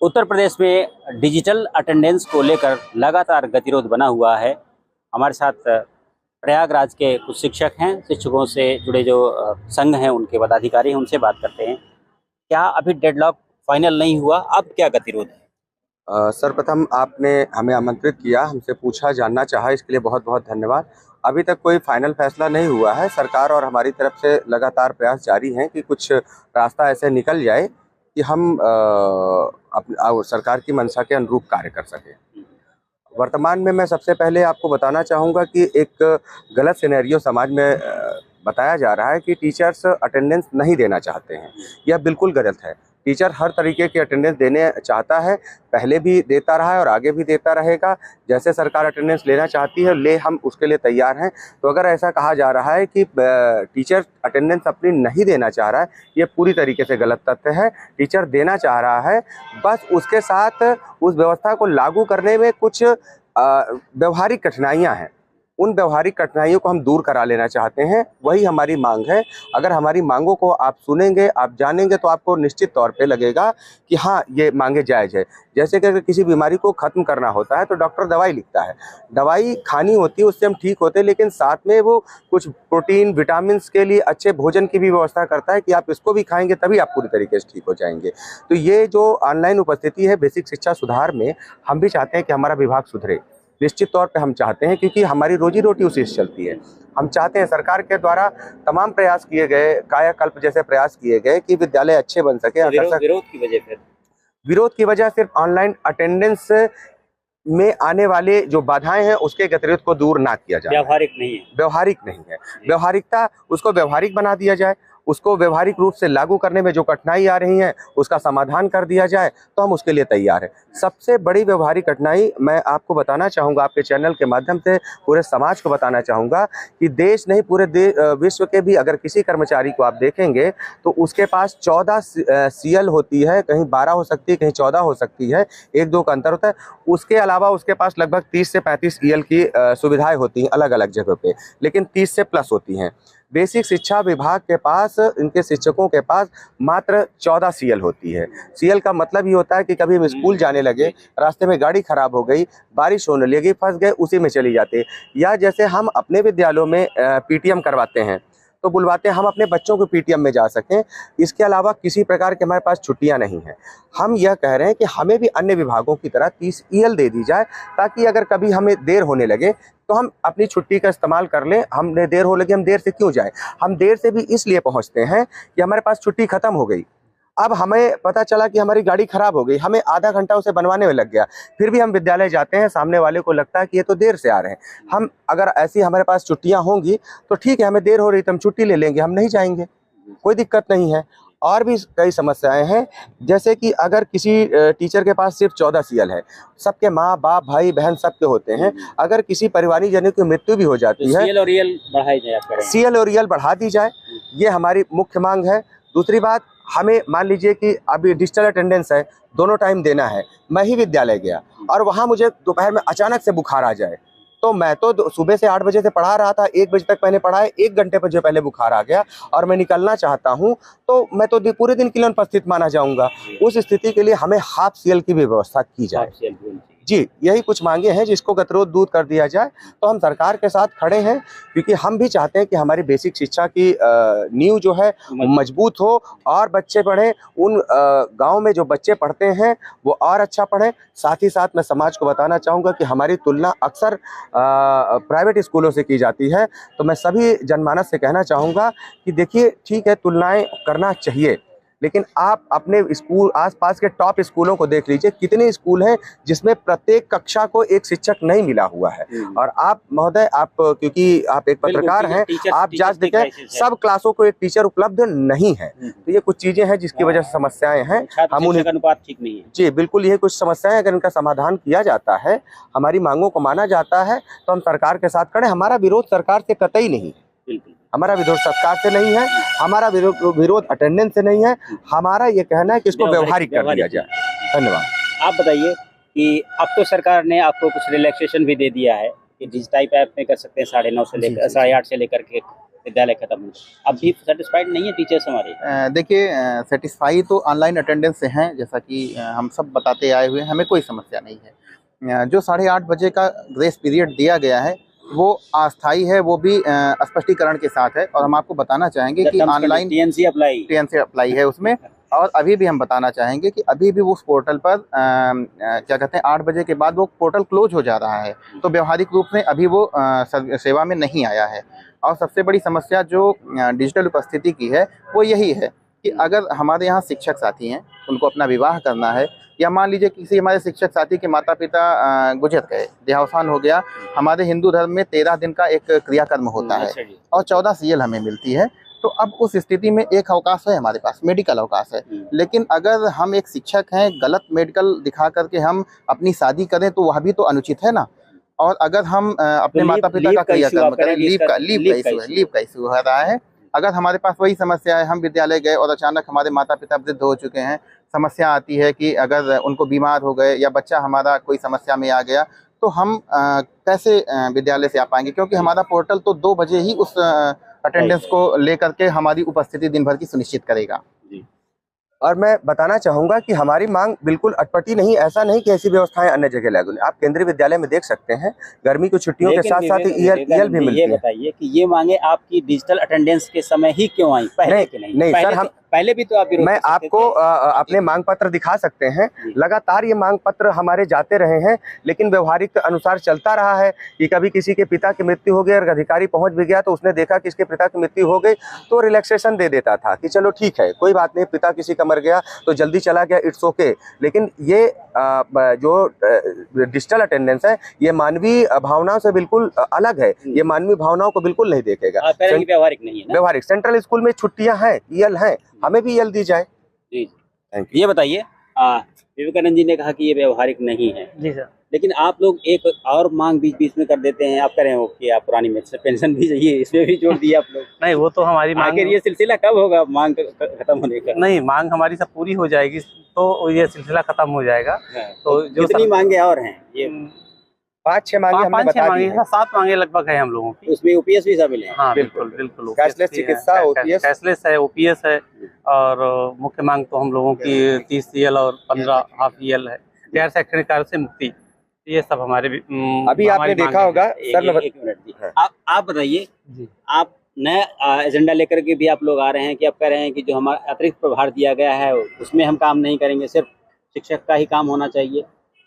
उत्तर प्रदेश में digital attendance को लेकर लगातार गतिरोध बना हुआ है। हमारे साथ प्रयागराज के कुछ शिक्षक हैं, शिक्षकों से जुड़े जो संघ हैं उनके पदाधिकारी हैं, उनसे बात करते हैं। क्या अभी डेडलॉक फाइनल नहीं हुआ, अब क्या गतिरोध है? सर्वप्रथम आपने हमें आमंत्रित किया, हमसे पूछा, जानना चाहा, इसके लिए बहुत बहुत धन्यवाद। अभी तक कोई फाइनल फैसला नहीं हुआ है। सरकार और हमारी तरफ से लगातार प्रयास जारी हैं कि कुछ रास्ता ऐसे निकल जाए कि हम सरकार की मंशा के अनुरूप कार्य कर सकें। वर्तमान में मैं सबसे पहले आपको बताना चाहूँगा कि एक गलत सिनेरियो समाज में बताया जा रहा है कि टीचर्स अटेंडेंस नहीं देना चाहते हैं। यह बिल्कुल गलत है। टीचर हर तरीके की अटेंडेंस देने चाहता है, पहले भी देता रहा है और आगे भी देता रहेगा। जैसे सरकार अटेंडेंस लेना चाहती है, हम उसके लिए तैयार हैं। तो अगर ऐसा कहा जा रहा है कि टीचर अटेंडेंस अपनी नहीं देना चाह रहा है, ये पूरी तरीके से गलत तथ्य है। टीचर देना चाह रहा है, बस उसके साथ उस व्यवस्था को लागू करने में कुछ व्यवहारिक कठिनाइयाँ हैं। उन व्यवहारिक कठिनाइयों को हम दूर करा लेना चाहते हैं, वही हमारी मांग है। अगर हमारी मांगों को आप सुनेंगे, आप जानेंगे, तो आपको निश्चित तौर पे लगेगा कि हाँ, ये मांगे जायज़ है। जैसे कि अगर किसी बीमारी को ख़त्म करना होता है तो डॉक्टर दवाई लिखता है, दवाई खानी होती है, उससे हम ठीक होते हैं, लेकिन साथ में वो कुछ प्रोटीन, विटामिन्स के लिए अच्छे भोजन की भी व्यवस्था करता है कि आप इसको भी खाएंगे तभी आप पूरी तरीके से ठीक हो जाएंगे। तो ये जो ऑनलाइन उपस्थिति है बेसिक शिक्षा सुधार में, हम भी चाहते हैं कि हमारा विभाग सुधरे। निश्चित तौर पे हम चाहते हैं, क्योंकि हमारी रोजी रोटी उसी से चलती है। हम चाहते हैं, सरकार के द्वारा तमाम प्रयास किए गए, कायाकल्प जैसे प्रयास किए गए कि विद्यालय अच्छे बन सके। विरोध की वजह सिर्फ ऑनलाइन अटेंडेंस में आने वाले जो बाधाएं हैं उसके गतिरोध को दूर ना किया जाए। व्यावहारिक नहीं है। व्यवहारिक नहीं है। व्यवहारिकता, उसको व्यवहारिक बना दिया जाए, उसको व्यवहारिक रूप से लागू करने में जो कठिनाई आ रही हैं उसका समाधान कर दिया जाए, तो हम उसके लिए तैयार हैं। सबसे बड़ी व्यवहारिक कठिनाई मैं आपको बताना चाहूँगा, आपके चैनल के माध्यम से पूरे समाज को बताना चाहूँगा कि देश नहीं, पूरे विश्व के भी अगर किसी कर्मचारी को आप देखेंगे तो उसके पास 14 CL होती है, कहीं 12 हो सकती है, कहीं 14 हो सकती है, 1-2 का अंतर होता है। उसके अलावा उसके पास लगभग 30 से 35 EL की सुविधाएँ होती हैं अलग अलग जगह पे, लेकिन 30 से प्लस होती हैं। बेसिक शिक्षा विभाग के पास, इनके शिक्षकों के पास मात्र 14 CL होती है। CL का मतलब ये होता है कि कभी हम स्कूल जाने लगे, रास्ते में गाड़ी खराब हो गई, बारिश होने लगी, फंस गए, उसी में चली जाते। या जैसे हम अपने विद्यालयों में PTM करवाते हैं तो बुलवाते हैं, हम अपने बच्चों को PTM में जा सकें। इसके अलावा किसी प्रकार के हमारे पास छुट्टियां नहीं हैं। हम यह कह रहे हैं कि हमें भी अन्य विभागों की तरह 30 EL दे दी जाए, ताकि अगर कभी हमें देर होने लगे तो हम अपनी छुट्टी का इस्तेमाल कर लें। हमने देर हो लगी, हम देर से क्यों जाएं? हम देर से भी इसलिए पहुंचते हैं कि हमारे पास छुट्टी खत्म हो गई। अब हमें पता चला कि हमारी गाड़ी खराब हो गई, हमें आधा घंटा उसे बनवाने में लग गया, फिर भी हम विद्यालय जाते हैं। सामने वाले को लगता है कि ये तो देर से आ रहे हैं। हम अगर ऐसी हमारे पास छुट्टियां होंगी तो ठीक है, हमें देर हो रही तो हम छुट्टी ले लेंगे, हम नहीं जाएंगे, कोई दिक्कत नहीं है। और भी कई समस्याएं हैं, जैसे कि अगर किसी टीचर के पास सिर्फ 14 CL है, सबके माँ बाप भाई बहन सबके होते हैं, अगर किसी परिवारी जन की मृत्यु भी हो जाती है, CL और EL बढ़ाई जाए, CL और EL बढ़ा दी जाए, ये हमारी मुख्य मांग है। दूसरी बात, हमें मान लीजिए कि अभी डिजिटल अटेंडेंस है, दोनों टाइम देना है, मैं ही विद्यालय गया और वहाँ मुझे दोपहर में अचानक से बुखार आ जाए, तो मैं तो सुबह से 8 बजे से पढ़ा रहा था, 1 बजे तक मैंने पढ़ाया, 1 घंटे पर जो पहले बुखार आ गया और मैं निकलना चाहता हूँ, तो मैं तो पूरे दिन के लिए अनुपस्थित माना जाऊँगा। उस स्थिति के लिए हमें हाफ CL की भी व्यवस्था की जाए। जी, यही कुछ मांगे हैं जिसको गतिरोध दूर कर दिया जाए। तो हम सरकार के साथ खड़े हैं, क्योंकि हम भी चाहते हैं कि हमारी बेसिक शिक्षा की नींव जो है मजबूत हो और बच्चे पढ़ें। उन गांव में जो बच्चे पढ़ते हैं वो और अच्छा पढ़ें। साथ ही साथ मैं समाज को बताना चाहूँगा कि हमारी तुलना अक्सर प्राइवेट स्कूलों से की जाती है। तो मैं सभी जनमानस से कहना चाहूँगा कि देखिए, ठीक है, तुलनाएँ करना चाहिए, लेकिन आप अपने स्कूल आसपास के टॉप स्कूलों को देख लीजिए, कितने स्कूल हैं जिसमें प्रत्येक कक्षा को एक शिक्षक नहीं मिला हुआ है। और आप महोदय, आप क्योंकि आप एक पत्रकार हैं, आप जांच देखें, सब क्लासों को एक टीचर उपलब्ध नहीं है। तो ये कुछ चीजें हैं जिसकी वजह से समस्याएं हैं। हम उन्हें अनुपात ठीक नहीं है। जी बिल्कुल, ये कुछ समस्याएं, अगर इनका समाधान किया जाता है, हमारी मांगों को माना जाता है, तो हम सरकार के साथ खड़े। हमारा विरोध सरकार से कतई नहीं है, हमारा विरोध सरकार से नहीं है, हमारा विरोध अटेंडेंस से नहीं है। हमारा ये कहना है कि इसको व्यवहारिक कर दिया जाए। धन्यवाद। आप बताइए कि अब तो सरकार ने आपको कुछ रिलैक्सेशन भी दे दिया है कि डिजिटाइप ऐप में कर सकते हैं 9:30 से लेकर 8:30 से लेकर के विद्यालय खत्म हो, अब भी सेटिस्फाइड नहीं है टीचर्स हमारे? देखिए, सेटिस्फाई तो ऑनलाइन अटेंडेंस से हैं, जैसा कि हम सब बताते आए हुए हैं, हमें कोई समस्या नहीं है। जो 8:30 बजे का ग्रेस पीरियड दिया गया है वो अस्थायी है, वो भी स्पष्टीकरण के साथ है। और हम आपको बताना चाहेंगे कि ऑनलाइन टीएनसी अप्लाई है उसमें। और अभी भी हम बताना चाहेंगे कि अभी भी उस पोर्टल पर क्या कहते हैं 8 बजे के बाद वो पोर्टल क्लोज हो जा रहा है, तो व्यवहारिक रूप से अभी वो सेवा में नहीं आया है। और सबसे बड़ी समस्या जो डिजिटल उपस्थिति की है वो यही है कि अगर हमारे यहाँ शिक्षक साथी हैं, उनको अपना विवाह करना है, या मान लीजिए किसी हमारे शिक्षक साथी के माता पिता गुजर गए, देहावसान हो गया। हमारे हिंदू धर्म में 13 दिन का एक क्रियाकर्म होता है और 14 सीएल हमें मिलती है। तो अब उस स्थिति में एक अवकाश है हमारे पास, मेडिकल अवकाश है। लेकिन अगर हम एक शिक्षक हैं, गलत मेडिकल दिखा करके हम अपनी शादी करें तो वह भी तो अनुचित है ना। और अगर हम अपने माता पिता का क्रियाकर्म करें, लीव का इशू हो रहा है। अगर हमारे पास वही समस्या है, हम विद्यालय गए और अचानक हमारे माता पिता वृद्ध हो चुके हैं, समस्या आती है कि अगर उनको बीमार हो गए या बच्चा हमारा कोई समस्या में आ गया, तो हम कैसे विद्यालय से आ पाएंगे, क्योंकि हमारा पोर्टल तो 2 बजे ही उस अटेंडेंस को लेकर के हमारी उपस्थिति दिन भर की सुनिश्चित करेगा। और मैं बताना चाहूंगा कि हमारी मांग बिल्कुल अटपटी नहीं, ऐसा नहीं कि ऐसी व्यवस्थाएं अन्य जगह लागू नहीं। आप केंद्रीय विद्यालय में देख सकते हैं, गर्मी की छुट्टियों के साथ साथ ईएल भी मिलती है। ये बताइए कि ये मांगे आपकी डिजिटल अटेंडेंस के समय ही क्यों आई, पहले के नहीं? नहीं सर, हम पहले भी तो आप मैं आपको अपने मांग पत्र दिखा सकते हैं। लगातार ये मांग पत्र हमारे जाते रहे हैं, लेकिन व्यवहारिक अनुसार चलता रहा है कि कभी किसी के पिता की मृत्यु हो गई और अधिकारी पहुंच भी गया तो उसने देखा कि इसके पिता की मृत्यु हो गई तो रिलैक्सेशन दे देता था कि चलो ठीक है, कोई बात नहीं, पिता किसी का मर गया तो जल्दी चला गया, इट्स ओके। लेकिन ये जो डिजिटल अटेंडेंस है ये मानवीय भावनाओं से बिल्कुल अलग है, ये मानवीय भावनाओं को बिल्कुल नहीं देखेगा। व्यवहारिक नहीं है ना? व्यवहारिक सेंट्रल स्कूल में छुट्टियां हैं, ईएल हैं, हमें भी ईएल दी जाए। जी, ये बताइए, विवेकानंद जी ने कहा कि ये व्यवहारिक नहीं है। जी सर। लेकिन आप लोग एक और मांग बीच बीच में कर देते हैं, आप करें हो कि आप पुरानी पेंशन भी चाहिए, इसमें भी जोड़ दिया आप लोग। नहीं, वो तो हमारी मांग, ये सिलसिला कब होगा मांग खत्म होने का? नहीं, मांग हमारी सब पूरी हो जाएगी तो ये सिलसिला खत्म हो जाएगा। तो जो कितनी मांगे और हैं? ये 5-6 मांगे हमने बता दी हैं। 7 मांगे लगभग है हम लोगों की। उसमें ओपीएस भी शामिल है? हाँ बिल्कुल। कैशलेस चिकित्सा, ओपीएस, कैशलेस है, ओपीएस है। और मुख्य मांग तो हम लोगों की 30 सीएल और 15 हाफ ईएल है। गैर शैक्षणिक कार्य से मुक्ति, ये सब हमारे अभी आपने देखा होगा सर। एक मिनट, आप बताइए, आप नया एजेंडा लेकर के भी आप लोग आ रहे हैं कि आप कह रहे हैं कि जो हमारा अतिरिक्त प्रभार दिया गया है उसमें हम काम नहीं करेंगे, सिर्फ शिक्षक का ही काम होना चाहिए?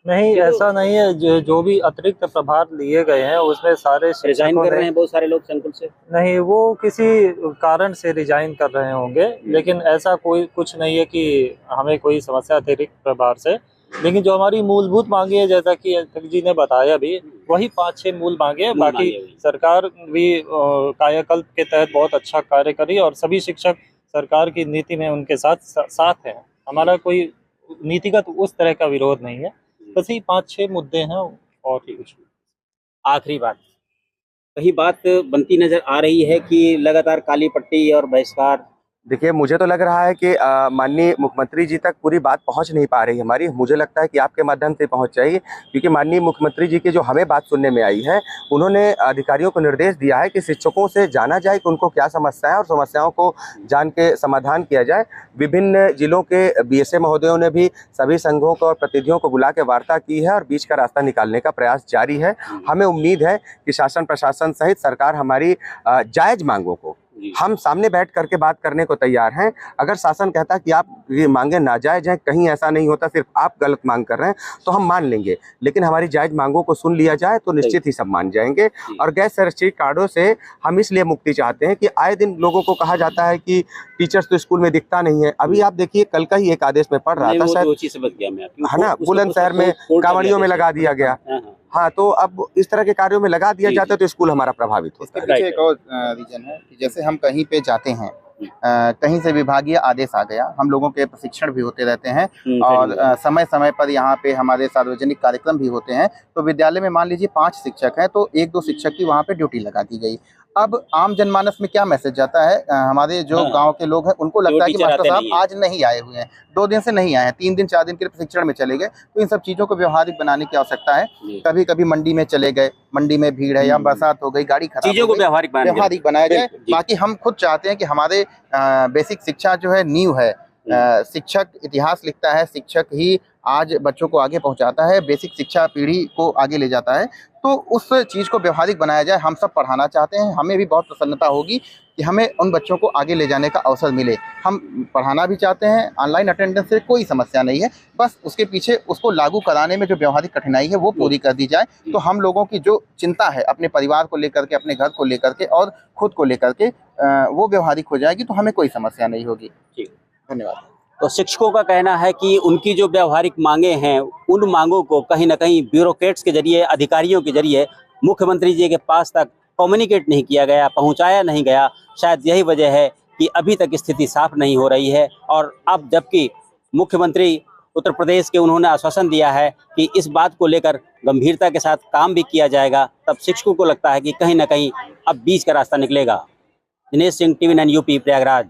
नहीं, ऐसा नहीं है। जो भी अतिरिक्त प्रभार लिए गए हैं उसमें सारे रिजाइन कर रहे हैं बहुत सारे लोग संकुल से। नहीं, वो किसी कारण से रिजाइन कर रहे होंगे, लेकिन ऐसा कोई कुछ नहीं है कि हमें कोई समस्या अतिरिक्त प्रभार से। लेकिन जो हमारी मूलभूत मांगे है, जैसा कि अध्यक्ष जी ने बताया भी, वही 5-6 मूल मांगे हैं। बाकी सरकार भी कायाकल्प के तहत बहुत अच्छा कार्य करी और सभी शिक्षक सरकार की नीति में उनके साथ हैं। हमारा कोई नीतिगत उस तरह का विरोध नहीं है, बस ही 5-6 मुद्दे हैं और कुछ। आखिरी बात, वही बात बनती नजर आ रही है कि लगातार काली पट्टी और बहिष्कार। देखिए, मुझे तो लग रहा है कि माननीय मुख्यमंत्री जी तक पूरी बात पहुंच नहीं पा रही हमारी। मुझे लगता है कि आपके माध्यम से पहुंच जाएगी, क्योंकि माननीय मुख्यमंत्री जी की जो हमें बात सुनने में आई है, उन्होंने अधिकारियों को निर्देश दिया है कि शिक्षकों से जाना जाए कि उनको क्या समस्या है और समस्याओं को जान के समाधान किया जाए। विभिन्न जिलों के बीएसए महोदयों ने भी सभी संघों को और प्रतिनिधियों को बुला के वार्ता की है और बीच का रास्ता निकालने का प्रयास जारी है। हमें उम्मीद है कि शासन प्रशासन सहित सरकार हमारी जायज मांगों को, हम सामने बैठ करके बात करने को तैयार हैं। अगर शासन कहता कि आप ये मांगे नाजायज हैं, कहीं ऐसा नहीं होता, सिर्फ आप गलत मांग कर रहे हैं, तो हम मान लेंगे। लेकिन हमारी जायज मांगों को सुन लिया जाए तो निश्चित ही सब मान जाएंगे। और गैर संरक्षित कार्डों से हम इसलिए मुक्ति चाहते हैं कि आए दिन लोगों को कहा जाता है कि टीचर्स तो स्कूल में दिखता नहीं है। अभी आप देखिए, कल का ही एक आदेश में पढ़ रहा था शायद, है ना, बुलंदशहर में कांवड़ियों में लगा दिया गया। हाँ, तो अब इस तरह के कार्यों में लगा दिया जाता है तो स्कूल हमारा प्रभावित होता है। एक और रीजन है कि जैसे हम कहीं पे जाते हैं, कहीं से विभागीय आदेश आ गया, हम लोगों के प्रशिक्षण भी होते रहते हैं और समय समय पर यहाँ पे हमारे सार्वजनिक कार्यक्रम भी होते हैं। तो विद्यालय में मान लीजिए 5 शिक्षक हैं तो 1-2 शिक्षक की वहाँ पे ड्यूटी लगा दी गई। अब आम जनमानस में क्या मैसेज जाता है, हमारे जो हाँ। गांव के लोग हैं उनको जो लगता है कि टीचर मास्टर आते साहब नहीं हैं। आज नहीं आए हुए हैं, 2 दिन से नहीं आए हैं, 3 दिन 4 दिन के लिए प्रशिक्षण में चले गए। तो इन सब चीजों को व्यवहारिक बनाने की आवश्यकता है। जी। कभी कभी मंडी में चले गए, मंडी में भीड़ है या बरसात हो गई, गाड़ी खराब चीजों हो को गई, व्यवहारिक व्यवहारिक बनाया जाए। बिल्कुल, जी। बाकी हम खुद चाहते हैं कि हमारे बेसिक शिक्षा जो है नींव है, शिक्षक इतिहास लिखता है, शिक्षक ही आज बच्चों को आगे पहुंचाता है, बेसिक शिक्षा पीढ़ी को आगे ले जाता है। तो उस चीज़ को व्यवहारिक बनाया जाए। हम सब पढ़ाना चाहते हैं, हमें भी बहुत प्रसन्नता होगी कि हमें उन बच्चों को आगे ले जाने का अवसर मिले। हम पढ़ाना भी चाहते हैं, ऑनलाइन अटेंडेंस से कोई समस्या नहीं है, बस उसके पीछे उसको लागू कराने में जो व्यवहारिक कठिनाई है वो पूरी कर दी जाए। तो हम लोगों की जो चिंता है अपने परिवार को लेकर के, अपने घर को लेकर के और खुद को लेकर के, वो व्यवहारिक हो जाएगी तो हमें कोई समस्या नहीं होगी। ठीक। धन्यवाद। तो शिक्षकों का कहना है कि उनकी जो व्यावहारिक मांगे हैं, उन मांगों को कहीं ना कहीं ब्यूरोक्रेट्स के जरिए, अधिकारियों के जरिए मुख्यमंत्री जी के पास तक कम्युनिकेट नहीं किया गया, पहुंचाया नहीं गया। शायद यही वजह है कि अभी तक स्थिति साफ नहीं हो रही है। और अब जबकि मुख्यमंत्री उत्तर प्रदेश के उन्होंने आश्वासन दिया है कि इस बात को लेकर गंभीरता के साथ काम भी किया जाएगा, तब शिक्षकों को लगता है कि कहीं ना कहीं अब बीच का रास्ता निकलेगा। Dinesh Singh, TV9 UP, Prayagraj.